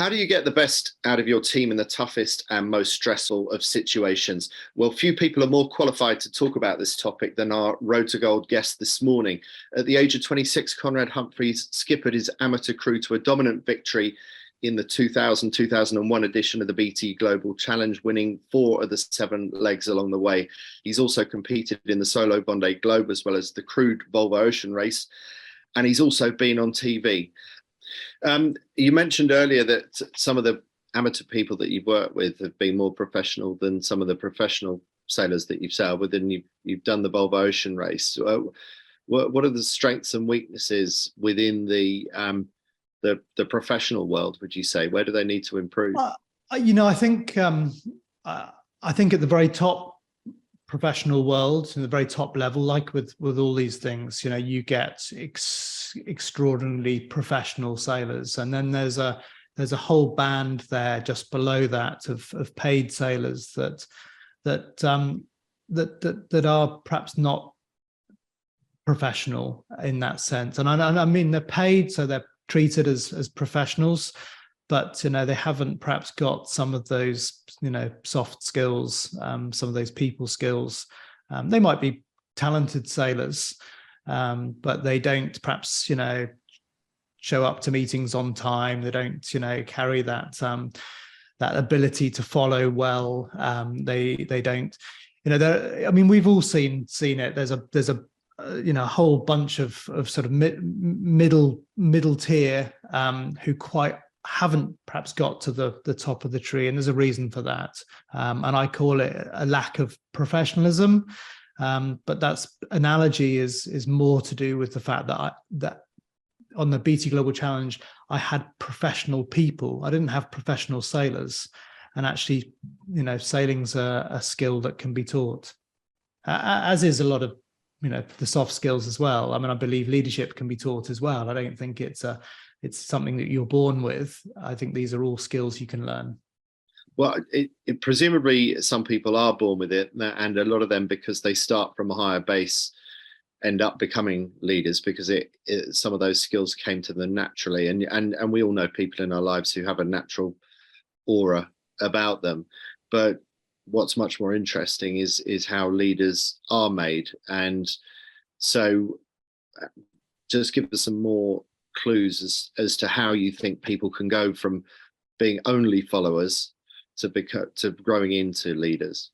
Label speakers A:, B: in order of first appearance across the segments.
A: How do you get the best out of your team in the toughest and most stressful of situations? Well, few people are more qualified to talk about this topic than our Road to Gold guest this morning. At the age of 26, Conrad Humphreys skippered his amateur crew to a dominant victory in the 2000-2001 edition of the BT Global Challenge, winning 4 of the 7 legs along the way. He's also competed in the solo Vendee Globe as well as the crewed Volvo Ocean Race, and he's also been on TV. You mentioned earlier that some of the amateur people that you've worked with have been more professional than some of the professional sailors that you've sailed with, and you've done the Volvo Ocean Race. What are the strengths and weaknesses within the professional world, would you say? Where do they need to improve?
B: I think at the very top professional world, in the very top level, like with all these things, you get extraordinarily professional sailors, and then there's a whole band there just below that of paid sailors that are perhaps not professional in that sense. And I mean, they're paid, so they're treated as professionals, but they haven't perhaps got some of those soft skills, some of those people skills. They might be talented sailors, but they don't perhaps show up to meetings on time. They don't carry that ability to follow well. They don't. I mean, we've all seen it. There's a whole bunch of sort of middle tier who quite haven't perhaps got to the top of the tree, and there's a reason for that, and I call it a lack of professionalism, but that's analogy is more to do with the fact that on the BT Global Challenge I had professional people. I didn't have professional sailors, and actually sailing's a skill that can be taught, as is a lot of the soft skills as well. I mean, I believe leadership can be taught as well. I don't think it's something that you're born with. I think these are all skills you can learn.
A: Well, presumably some people are born with it, and a lot of them, because they start from a higher base, end up becoming leaders because some of those skills came to them naturally. And we all know people in our lives who have a natural aura about them. But what's much more interesting is how leaders are made. And so just give us some more clues as to how you think people can go from being only followers to growing into leaders.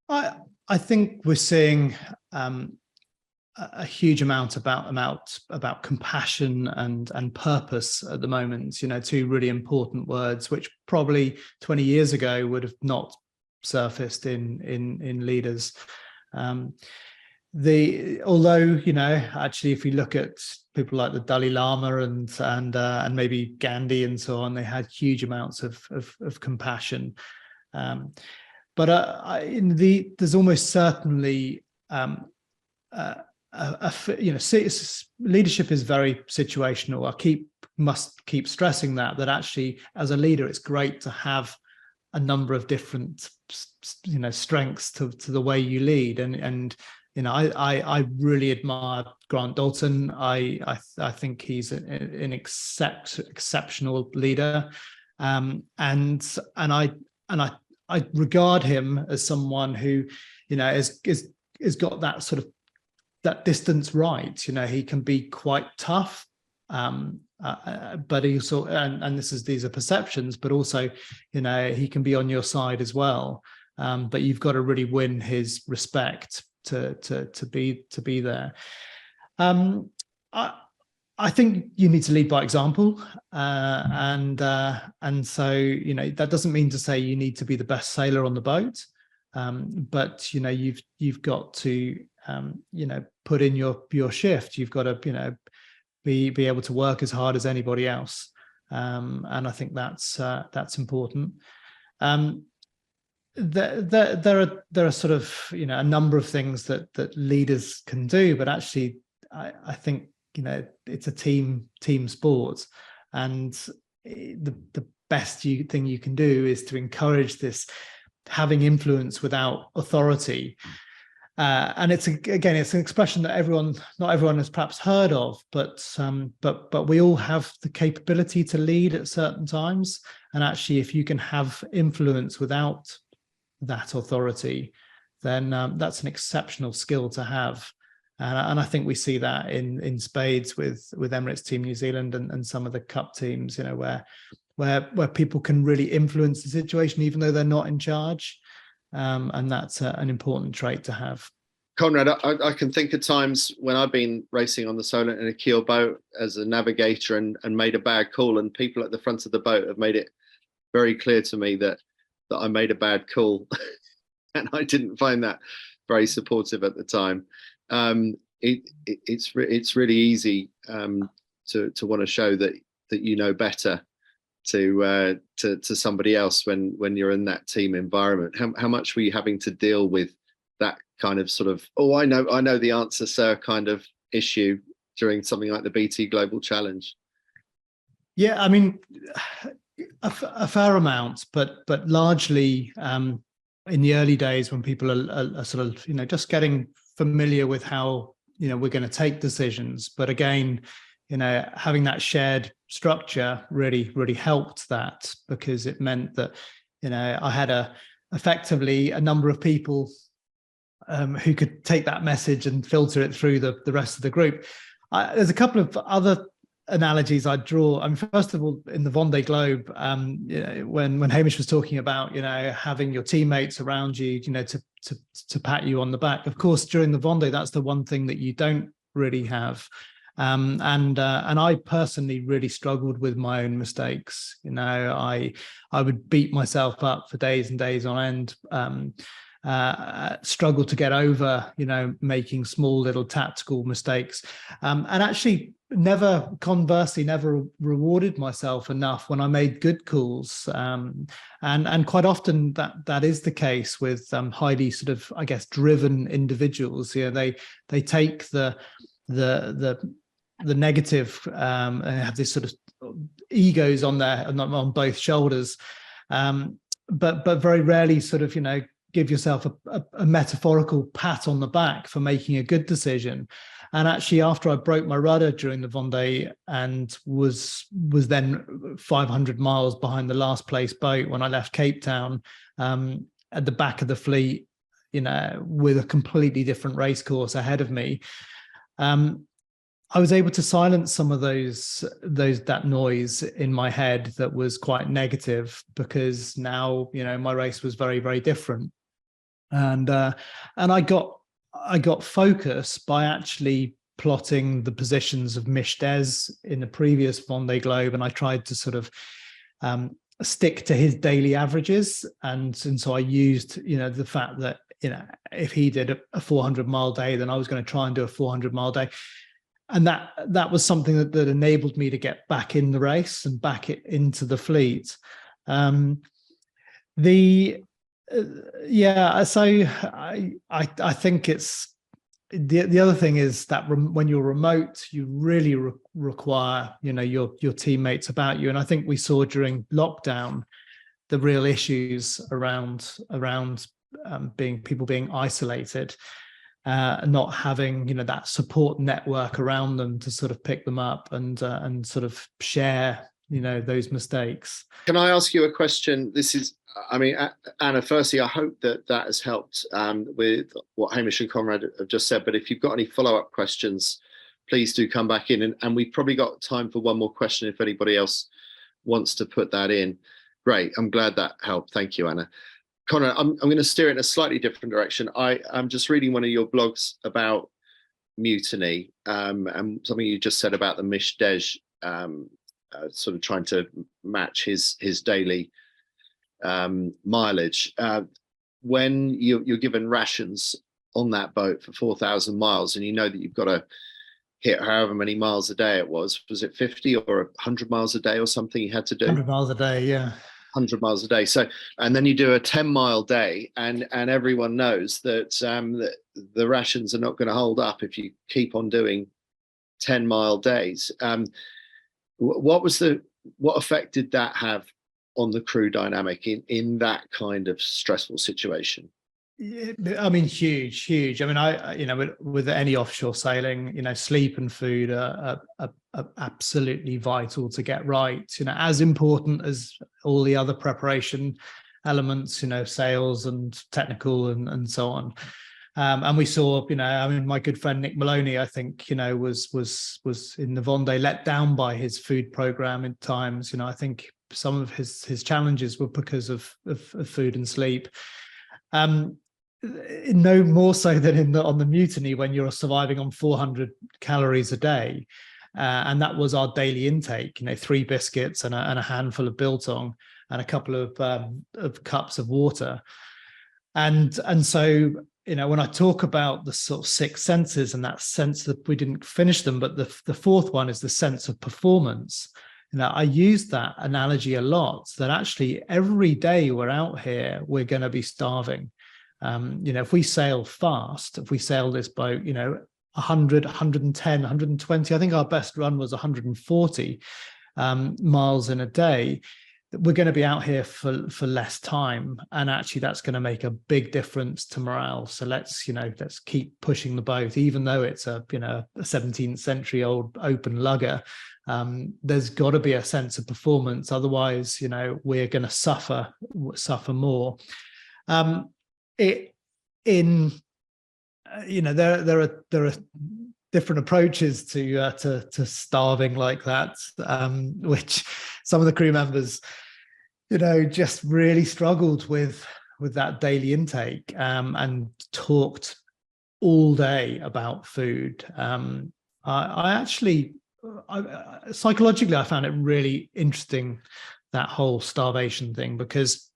B: I think we're seeing a huge amount about compassion and purpose at the moment. 2 really important words which probably 20 years ago would have not surfaced in leaders. Although actually, if we look at people like the Dalai Lama and maybe Gandhi and so on, they had huge amounts of compassion. But there's almost certainly leadership is very situational. I must keep stressing that actually as a leader, it's great to have a number of different strengths to the way you lead, and I really admire Grant Dalton. I think he's an exceptional leader, and I regard him as someone who has got that sort of that distance right. He can be quite tough, but he also, and these are perceptions, but also he can be on your side as well. But you've got to really win his respect to be there. I think you need to lead by example, and so that doesn't mean to say you need to be the best sailor on the boat, but you've got to put in your shift. You've got to be able to work as hard as anybody else, and I think that's important. There are sort of a number of things that leaders can do, but actually I think it's a team sport, and the best thing you can do is to encourage this having influence without authority. And again, it's an expression that not everyone has perhaps heard of, but we all have the capability to lead at certain times. And actually, if you can have influence without that authority, then that's an exceptional skill to have. And I think we see that in spades with Emirates Team New Zealand and some of the cup teams, where people can really influence the situation, even though they're not in charge. And that's an important trait to have.
A: Conrad, I can think of times when I've been racing on the Solent in a keel boat as a navigator and made a bad call, and people at the front of the boat have made it very clear to me that I made a bad call. And I didn't find that very supportive at the time. It's really easy to want to show that you know better to somebody else when you're in that team environment. How much were you having to deal with that kind of sort of, oh, I know the answer, sir, kind of issue during something like the BT Global Challenge?
B: Yeah, I mean, a fair amount, but largely in the early days when people are sort of just getting familiar with how we're going to take decisions. But again, having that shared structure really helped that, because it meant that I had effectively a number of people who could take that message and filter it through the rest of the group. There's a couple of other analogies I'd draw. I mean, first of all, in the Vendee Globe, when Hamish was talking about having your teammates around you, to pat you on the back. Of course, during the Vendee, that's the one thing that you don't really have. And I personally really struggled with my own mistakes. I would beat myself up for days and days on end. Struggle to get over, making small little tactical mistakes, and actually conversely never rewarded myself enough when I made good calls. And quite often that is the case with highly sort of, I guess, driven individuals. They take the negative and have this sort of egos on both shoulders, but very rarely sort of give yourself a metaphorical pat on the back for making a good decision. And actually, after I broke my rudder during the Vendee and was then 500 miles behind the last place boat when I left Cape Town, at the back of the fleet, with a completely different race course ahead of me, I was able to silence some of that noise in my head that was quite negative, because now my race was very, very different. And I got focus by actually plotting the positions of Mish Des in the previous Vendee Globe, and I tried to sort of stick to his daily averages, and so I used the fact that if he did a 400-mile day, then I was going to try and do a 400-mile day, and that was something that enabled me to get back in the race and back into the fleet. So I think it's the other thing is that when you're remote, you really require your teammates about you, and I think we saw during lockdown the real issues around people being isolated, not having that support network around them to sort of pick them up and sort of share those mistakes.
A: Can I ask you a question? Anna, firstly, I hope that has helped with what Hamish and Conrad have just said. But if you've got any follow-up questions, please do come back in. And we've probably got time for one more question if anybody else wants to put that in. Great. I'm glad that helped. Thank you, Anna. Conrad, I'm going to steer it in a slightly different direction. I'm just reading one of your blogs about Mutiny, and something you just said about the Mish Des, sort of trying to match his daily mileage. When you're given rations on that boat for 4,000 miles, and that you've got to hit however many miles a day it was it 50 or 100 miles a day or something you had to do?
B: 100 miles a day, yeah.
A: 100 miles a day. So, and then you do a 10-mile day, and everyone knows that the rations are not going to hold up if you keep on doing 10-mile days. What effect did that have on the crew dynamic in that kind of stressful situation?
B: Yeah, I mean, huge. I mean, with any offshore sailing, sleep and food are absolutely vital to get right. As important as all the other preparation elements, sales and technical and so on. And we saw, I mean, my good friend Nick Maloney, I think, was in the Vendee let down by his food program at times. I think some of his challenges were because of food and sleep. No more so than on the Mutiny, when you're surviving on 400 calories a day. And that was our daily intake, 3 biscuits and a handful of biltong and a couple of cups of water. And so, when I talk about the sort of 6 senses and that sense that we didn't finish them, but the fourth one is the sense of performance. I use that analogy a lot, that actually every day we're out here, we're going to be starving. If we sail fast, if we sail this boat, 100, 110, 120, I think our best run was 140 miles in a day, we're going to be out here for less time. And actually that's going to make a big difference to morale. So let's keep pushing the boat, even though it's a 17th century old open lugger. There's got to be a sense of performance. Otherwise, we're going to suffer more. There are different approaches to starving like that, which some of the crew members just really struggled with that daily intake, and talked all day about food. Psychologically, I found it really interesting, that whole starvation thing, because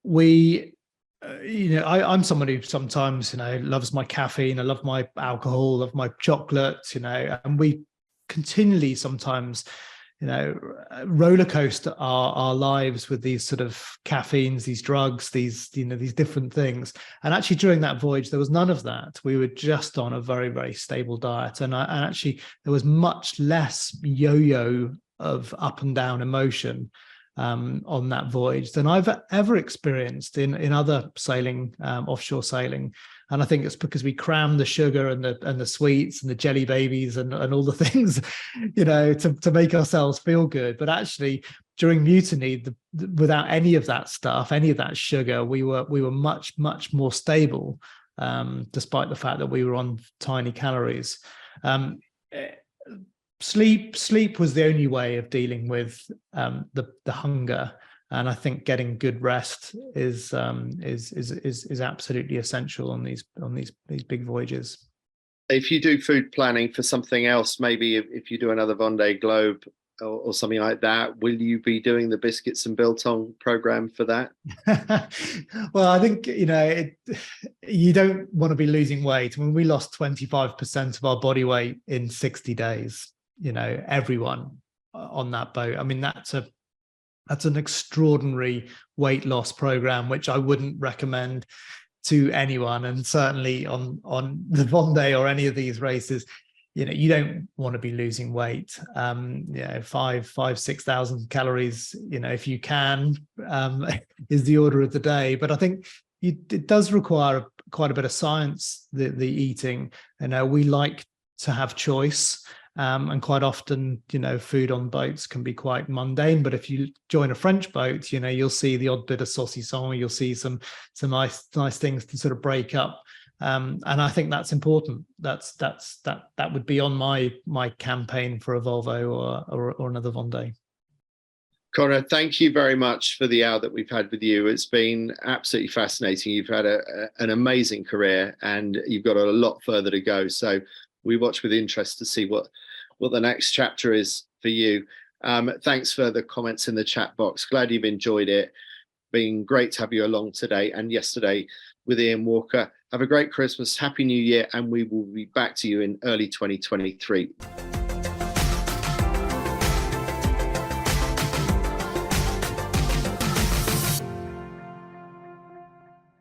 B: I'm someone who sometimes, loves my caffeine, I love my alcohol, love my chocolate, and we continually sometimes, roller coaster our lives with these sort of caffeines, these drugs, these different things. And actually during that voyage, there was none of that. We were just on a very, very stable diet. And actually there was much less yo-yo of up and down emotion on that voyage than I've ever experienced in other sailing, offshore sailing. And I think it's because we crammed the sugar and the sweets and the jelly babies and all the things, to make ourselves feel good. But actually, during Mutiny, without any of that stuff, any of that sugar, we were much more stable, despite the fact that we were on tiny calories. Sleep was the only way of dealing with the hunger, and I think getting good rest is absolutely essential on these big voyages.
A: If you do food planning for something else, maybe if you do another Vendee Globe or something like that, will you be doing the biscuits and biltong program for that?
B: Well, I think you don't want to be losing weight. I mean, we lost 25% of our body weight in 60 days. Everyone on that boat. I mean, that's an extraordinary weight loss program, which I wouldn't recommend to anyone. And certainly on the Vendee or any of these races, you don't want to be losing weight. 6,000 calories, if you can, is the order of the day. But I think it does require quite a bit of science, the eating. We like to have choice. And quite often, food on boats can be quite mundane. But if you join a French boat, you'll see the odd bit of saucisson. You'll see some nice things to sort of break up. And I think that's important. That would be on my campaign for a Volvo or another Vendee.
A: Conrad, thank you very much for the hour that we've had with you. It's been absolutely fascinating. You've had an amazing career, and you've got a lot further to go. So we watch with interest to see what the next chapter is for you. Thanks for the comments in the chat box. Glad you've enjoyed it. Been great to have you along today and yesterday with Ian Walker. Have a great Christmas, Happy New Year, and we will be back to you in early 2023.